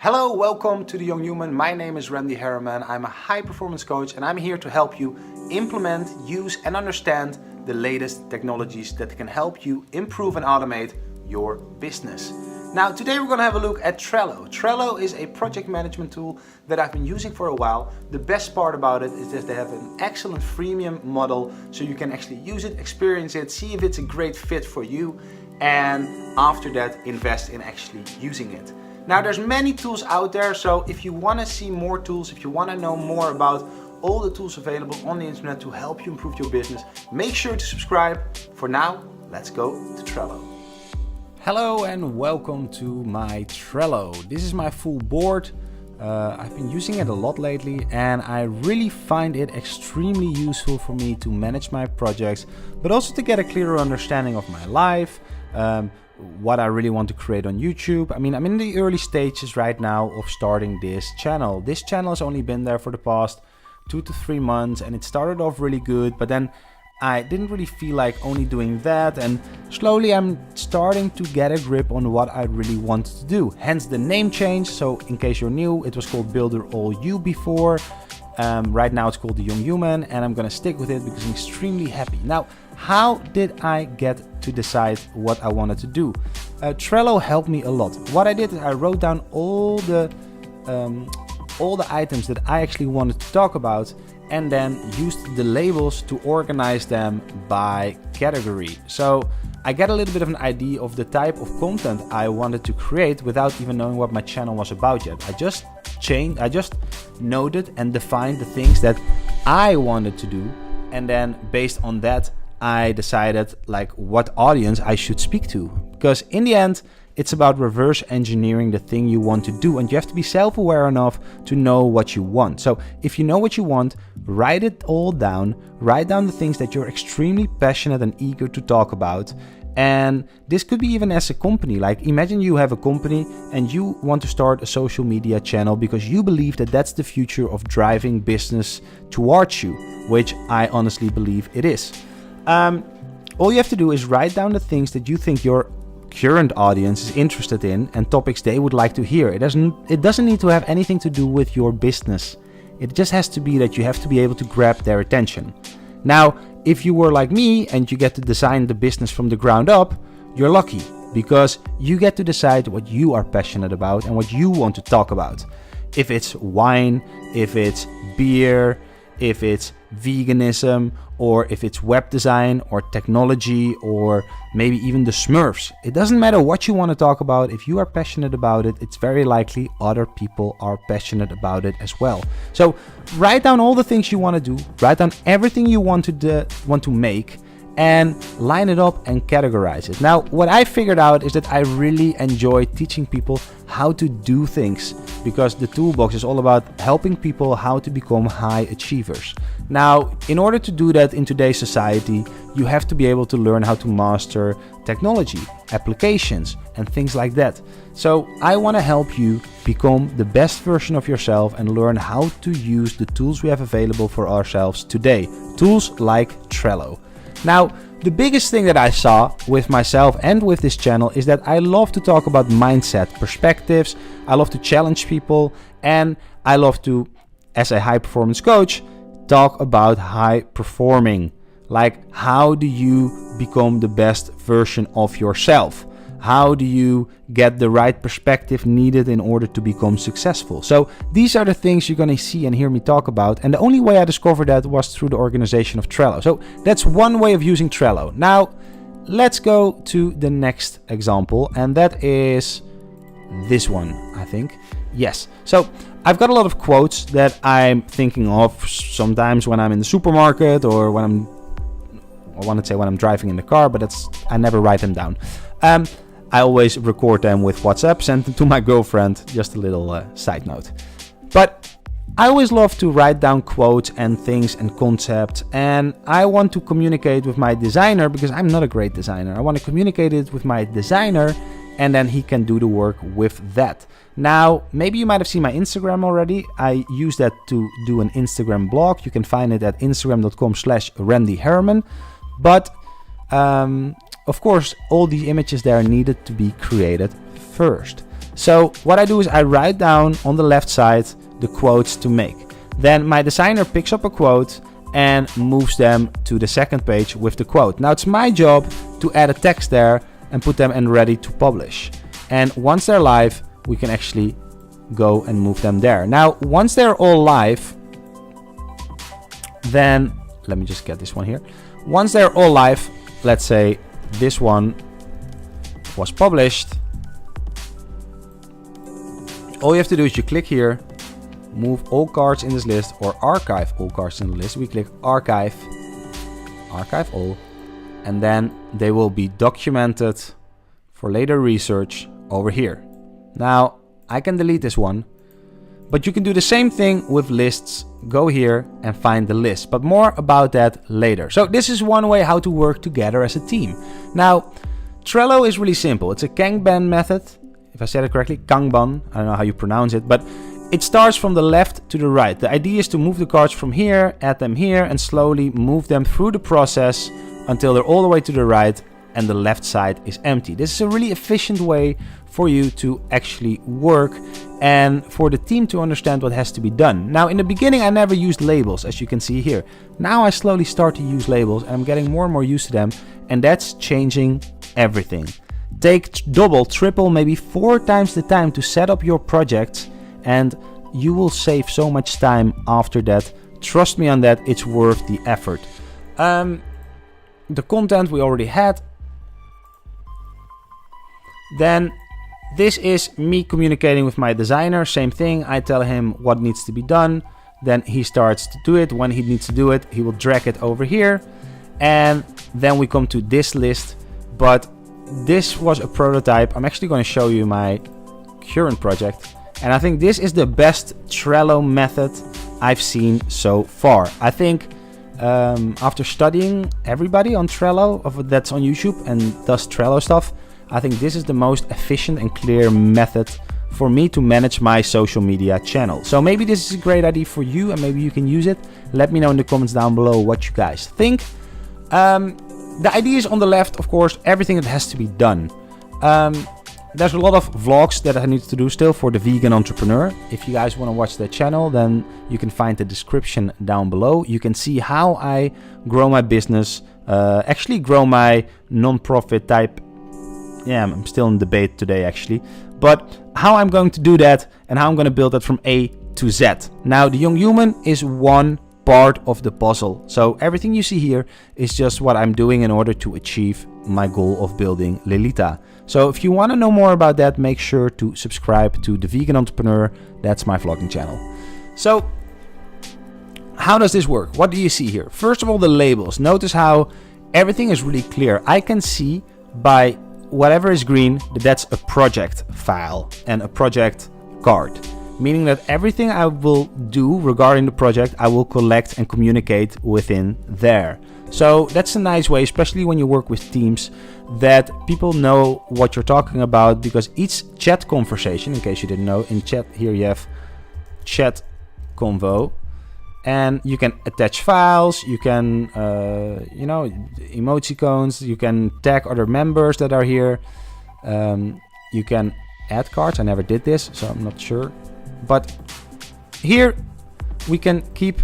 Hello, welcome to The Young Human. My name is Randy Harriman. I'm a high performance coach and I'm here to help you implement, use and understand the latest technologies that can help you improve and automate your business. Now, today we're going to have a look at Trello. Trello is a project management tool that I've been using for a while. The best part about it is that they have an excellent freemium model, so you can actually use it, experience it, see if it's a great fit for you, and after that invest in actually using it. Now, there's many tools out there, so if you want to see more tools, if you want to know more about all the tools available on the internet to help you improve your business, make sure to subscribe. For now, let's go to Trello. Hello and welcome to my Trello. This is my full board. I've been using it a lot lately and I really find it extremely useful for me to manage my projects, but also to get a clearer understanding of my life, what I really want to create on YouTube. I mean, I'm in the early stages right now of starting this channel. This channel has only been there for the past 2 to 3 months and it started off really good, but then I didn't really feel like only doing that, and slowly I'm starting to get a grip on what I really wanted to do. Hence the name change. So in case you're new, it was called Builder All You before. Right now it's called The Young Human, and I'm gonna stick with it because I'm extremely happy. Now, how did I get to decide what I wanted to do? Trello helped me a lot. What I did is I wrote down all the items that I actually wanted to talk about, and then used the labels to organize them by category. So I get a little bit of an idea of the type of content I wanted to create without even knowing what my channel was about yet. I just noted and defined the things that I wanted to do, and then based on that I decided like what audience I should speak to. Because in the end, it's about reverse engineering the thing you want to do, and you have to be self-aware enough to know what you want. So if you know what you want, write it all down. Write down the things that you're extremely passionate and eager to talk about. And this could be even as a company. Like imagine you have a company and you want to start a social media channel because you believe that that's the future of driving business towards you, which I honestly believe it is. All you have to do is write down the things that you think your current audience is interested in and topics they would like to hear. It doesn't need to have anything to do with your business. It just has to be that you have to be able to grab their attention. Now, if you were like me and you get to design the business from the ground up, you're lucky because you get to decide what you are passionate about and what you want to talk about. If it's wine, if it's beer, if it's veganism, or if it's web design or technology, or maybe even the Smurfs. It doesn't matter what you want to talk about. If you are passionate about it, it's very likely other people are passionate about it as well. So write down all the things you want to do, write down everything you want to make, and line it up and categorize it. Now, what I figured out is that I really enjoy teaching people how to do things, because the toolbox is all about helping people how to become high achievers. Now, in order to do that in today's society, you have to be able to learn how to master technology, applications, and things like that. So I want to help you become the best version of yourself and learn how to use the tools we have available for ourselves today. Tools like Trello. Now, the biggest thing that I saw with myself and with this channel is that I love to talk about mindset, perspectives. I love to challenge people, and I love to, as a high performance coach, talk about high performing. Like, how do you become the best version of yourself? How do you get the right perspective needed in order to become successful? So these are the things you're going to see and hear me talk about. And the only way I discovered that was through the organization of Trello. So that's one way of using Trello. Now, let's go to the next example. And that is this one, I think. Yes. So I've got a lot of quotes that I'm thinking of sometimes when I'm in the supermarket or when I'm driving in the car, but I never write them down. I always record them with WhatsApp, send them to my girlfriend, just a little side note. But I always love to write down quotes and things and concepts, and I want to communicate with my designer because I'm not a great designer. I want to communicate it with my designer, and then he can do the work with that. Now, maybe you might have seen my Instagram already. I use that to do an Instagram blog. You can find it at instagram.com/Randy Harriman. But of course, all the images there needed to be created first. So what I do is I write down on the left side the quotes to make. Then my designer picks up a quote and moves them to the second page with the quote. Now it's my job to add a text there and put them in ready to publish. And once they're live, we can actually go and move them there. Now, once they're all live, then let me just get this one here. Once they're all live, let's say this one was published. All you have to do is you click here, move all cards in this list, or archive all cards in the list. We click archive, archive all, and then they will be documented for later research over here. Now, I can delete this one, but you can do the same thing with lists. Go here and find the list, but more about that later. So this is one way how to work together as a team. Now, Trello is really simple. It's a Kanban method. If I said it correctly, Kanban, I don't know how you pronounce it, but it starts from the left to the right. The idea is to move the cards from here, add them here, and slowly move them through the process until they're all the way to the right and the left side is empty. This is a really efficient way for you to actually work and for the team to understand what has to be done. Now, in the beginning, I never used labels, as you can see here. Now I slowly start to use labels and I'm getting more and more used to them, and that's changing everything. Take double, triple, maybe 4 times the time to set up your projects, and you will save so much time after that. Trust me on that, it's worth the effort. The content we already had. Then this is me communicating with my designer. Same thing, I tell him what needs to be done. Then he starts to do it. When he needs to do it, he will drag it over here. And then we come to this list. But this was a prototype. I'm actually going to show you my current project. And I think this is the best Trello method I've seen so far. I think after studying everybody on Trello that's on YouTube and does Trello stuff, I think this is the most efficient and clear method for me to manage my social media channel. So maybe this is a great idea for you and maybe you can use it. Let me know in the comments down below what you guys think. The idea is on the left, of course, everything that has to be done. There's a lot of vlogs that I need to do still for the vegan entrepreneur. If you guys want to watch that channel, then you can find the description down below. You can see how I grow my business, actually grow my non-profit type. Yeah, I'm still in debate today actually, but how I'm going to do that and how I'm going to build that from A to Z. Now, the Young Human is one part of the puzzle. So everything you see here is just what I'm doing in order to achieve my goal of building Lilita. So if you want to know more about that, make sure to subscribe to The Vegan Entrepreneur. That's my vlogging channel. So how does this work? What do you see here? First of all, the labels. Notice how everything is really clear. I can see by whatever is green, that's a project file and a project card. Meaning that everything I will do regarding the project, I will collect and communicate within there. So that's a nice way, especially when you work with teams, that people know what you're talking about, because each chat conversation, in case you didn't know, in chat here you have chat convo, and you can attach files, you can, emoticons, you can tag other members that are here, you can add cards. I never did this, so I'm not sure. But here we can keep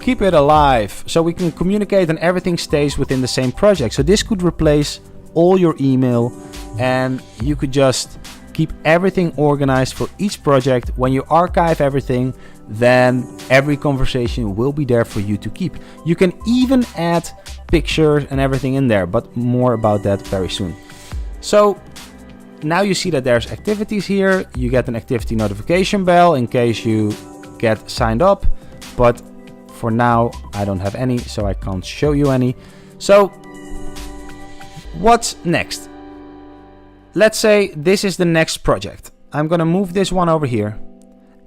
it alive, so we can communicate and everything stays within the same project. So this could replace all your email, and you could just keep everything organized for each project. When you archive everything, then every conversation will be there for you to keep. You can even add pictures and everything in there, but more about that very soon. So now you see that there's activities here. You get an activity notification bell in case you get signed up, but for now I don't have any, so I can't show you any. So what's next? Let's say this is the next project. I'm gonna move this one over here,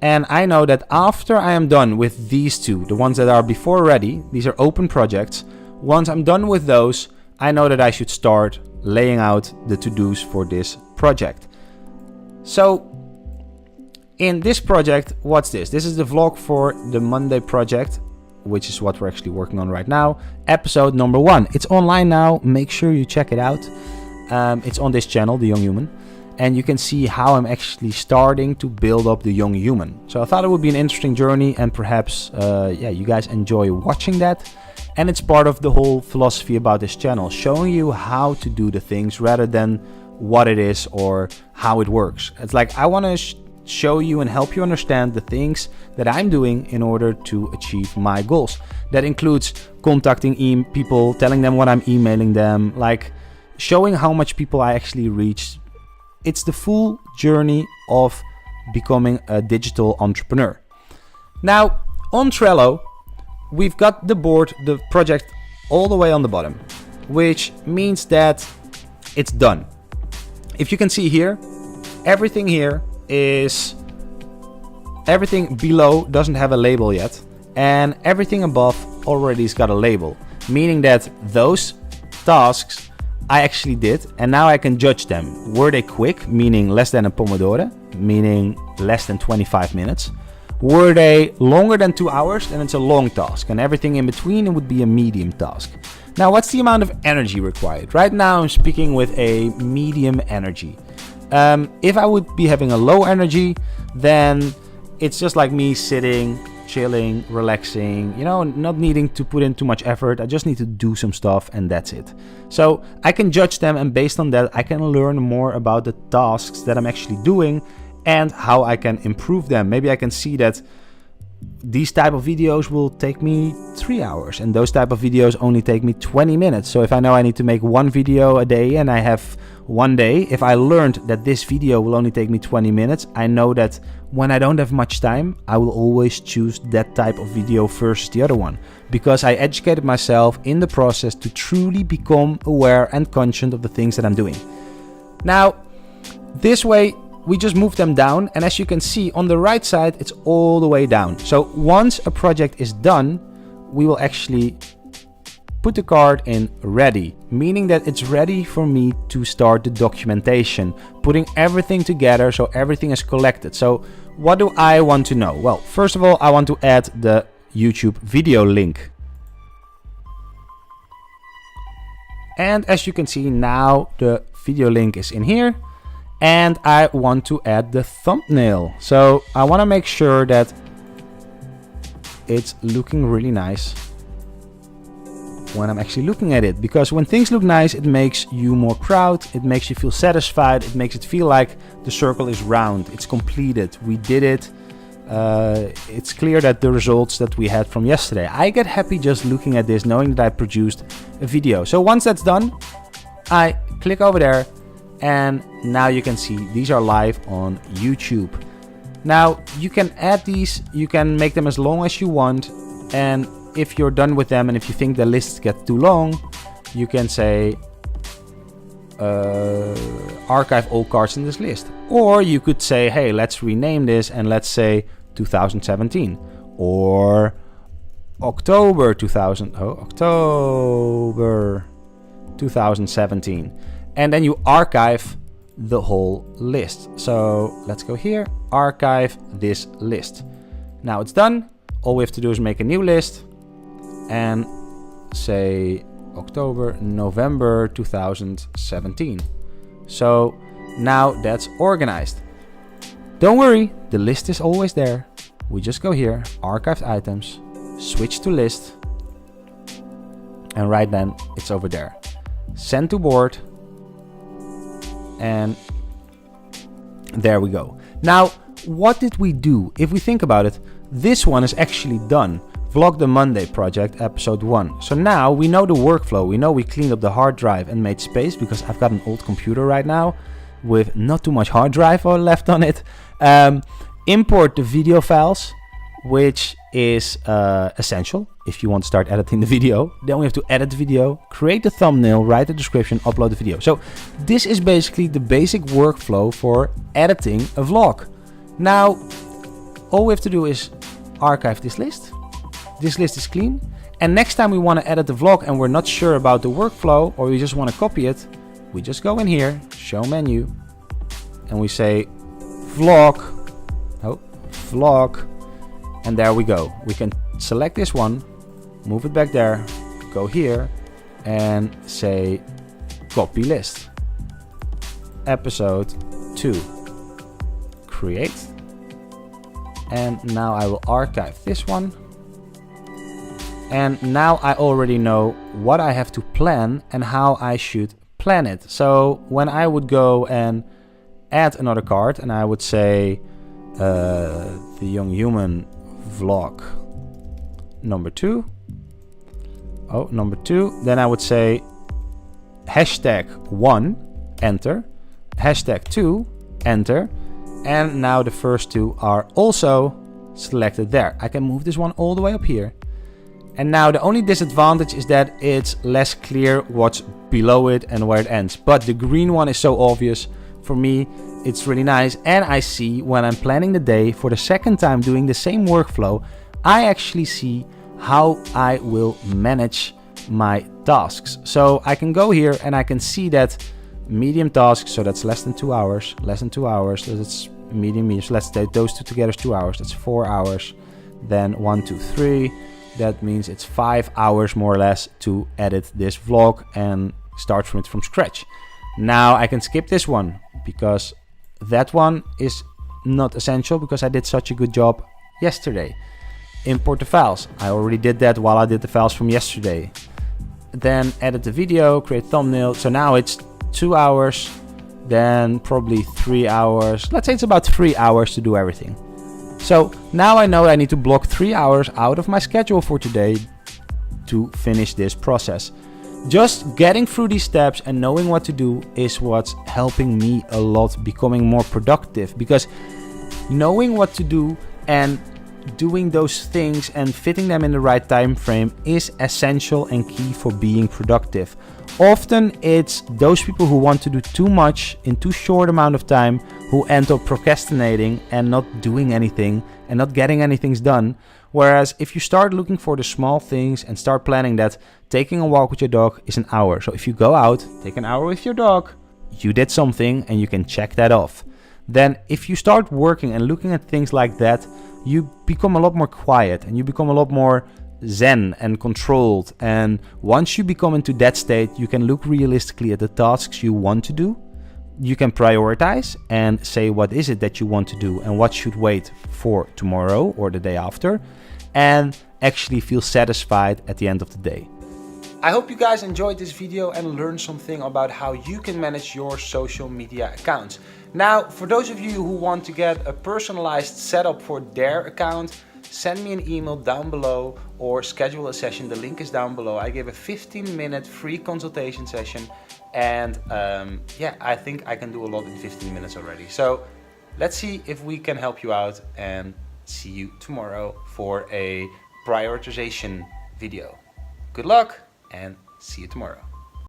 and I know that after I am done with these two, the ones that are before ready, these are open projects. Once I'm done with those, I know that I should start laying out the to-dos for this project. So in this project, what's this? This is the vlog for the Monday project, which is what we're actually working on right now. Episode number 1. It's online now. Make sure you check it out. It's on this channel, The Young Human. and you can see how I'm actually starting to build up the young human. So I thought it would be an interesting journey, and perhaps you guys enjoy watching that. And it's part of the whole philosophy about this channel, showing you how to do the things rather than what it is or how it works. It's like I want to show you and help you understand the things that I'm doing in order to achieve my goals. That includes contacting people, telling them what I'm emailing them, like showing how much people I actually reach. It's the full journey of becoming a digital entrepreneur. Now, on Trello, we've got the board, the project all the way on the bottom, which means that it's done. If you can see here, everything below doesn't have a label yet, and everything above already has got a label, meaning that those tasks I actually did, and now I can judge them. Were they quick, meaning less than a Pomodoro, meaning less than 25 minutes? Were they longer than 2 hours? Then it's a long task, and everything in between, it would be a medium task. Now, what's the amount of energy required? Right now I'm speaking with a medium energy. If I would be having a low energy, then it's just like me sitting, chilling, relaxing, not needing to put in too much effort. I just need to do some stuff, and that's it. So I can judge them, and based on that, I can learn more about the tasks that I'm actually doing and how I can improve them. Maybe I can see that these type of videos will take me 3 hours, and those type of videos only take me 20 minutes. So if I know I need to make one video a day and I have one day, if I learned that this video will only take me 20 minutes, I know that when I don't have much time, I will always choose that type of video versus the other one, because I educated myself in the process to truly become aware and conscious of the things that I'm doing. Now, this way, we just move them down, and as you can see on the right side, it's all the way down. So once a project is done, we will actually put the card in ready, meaning that it's ready for me to start the documentation, putting everything together so everything is collected. So what do I want to know? Well, first of all, I want to add the YouTube video link. And as you can see now, the video link is in here. And I want to add the thumbnail. So I want to make sure that it's looking really nice when I'm actually looking at it. Because when things look nice, it makes you more proud. It makes you feel satisfied. It makes it feel like the circle is round. It's completed. We did it. It's clear that the results that we had from yesterday. I get happy just looking at this, knowing that I produced a video. So once that's done, I click over there. And now you can see these are live on YouTube. Now you can add these, you can make them as long as you want. And if you're done with them and if you think the lists get too long, you can say archive all cards in this list. Or you could say, hey, let's rename this and let's say 2017 or October 2017. And then you archive the whole list. So let's go here, archive this list. Now it's done. All we have to do is make a new list and say October, November 2017. So now that's organized. Don't worry, the list is always there. We just go here, archived items, switch to list, and right then it's over there. Send to board. And there we go. Now, what did we do? If we think about it, this one is actually done. Vlog the Monday project, episode 1. So now we know the workflow. We know we cleaned up the hard drive and made space, because I've got an old computer right now with not too much hard drive left on it. Import the video files, which is essential if you want to start editing the video. Then we have to edit the video, create the thumbnail, write the description, upload the video. So this is basically the basic workflow for editing a vlog. Now, all we have to do is archive this list. This list is clean. And next time we want to edit the vlog and we're not sure about the workflow, or we just want to copy it, we just go in here, show menu, and we say vlog, and there we go. We can select this one, move it back there, go here, and say copy list. Episode 2, create. And now I will archive this one. And now I already know what I have to plan and how I should plan it. So when I would go and add another card and I would say the Young Human vlog number 2. Oh, number 2. Then I would say #1, enter. #2, enter. And now the first 2 are also selected there. I can move this one all the way up here. And now the only disadvantage is that it's less clear what's below it and where it ends. But the green one is so obvious. For me, it's really nice. And I see when I'm planning the day for the second time doing the same workflow, I actually see how I will manage my tasks. So I can go here and I can see that medium tasks, so that's less than 2 hours, that's medium, so let's take those two together is 2 hours, that's 4 hours. Then 1, 2, 3, that means it's 5 hours more or less to edit this vlog and start from it from scratch. Now I can skip this one because that one is not essential because I did such a good job yesterday. Import the files, I already did that while I did the files from yesterday. Then edit the video, create thumbnail, so now it's 2 hours, then probably 3 hours. Let's say it's about 3 hours to do everything. So now I know I need to block 3 hours out of my schedule for today to finish this process. Just getting through these steps and knowing what to do is what's helping me a lot becoming more productive, because knowing what to do and doing those things and fitting them in the right time frame is essential and key for being productive. Often it's those people who want to do too much in too short amount of time who end up procrastinating and not doing anything and not getting anything done. Whereas if you start looking for the small things and start planning that taking a walk with your dog is an hour. So if you go out, take an hour with your dog, you did something and you can check that off. Then if you start working and looking at things like that, you become a lot more quiet and you become a lot more zen and controlled. And once you become into that state, you can look realistically at the tasks you want to do. You can prioritize and say what is it that you want to do and what should wait for tomorrow or the day after, and actually feel satisfied at the end of the day. I hope you guys enjoyed this video and learned something about how you can manage your social media accounts. Now, for those of you who want to get a personalized setup for their account, send me an email down below or schedule a session. The link is down below. I give a 15-minute free consultation session, and yeah, I think I can do a lot in 15 minutes already. So let's see if we can help you out, and see you tomorrow for a prioritization video. Good luck and see you tomorrow.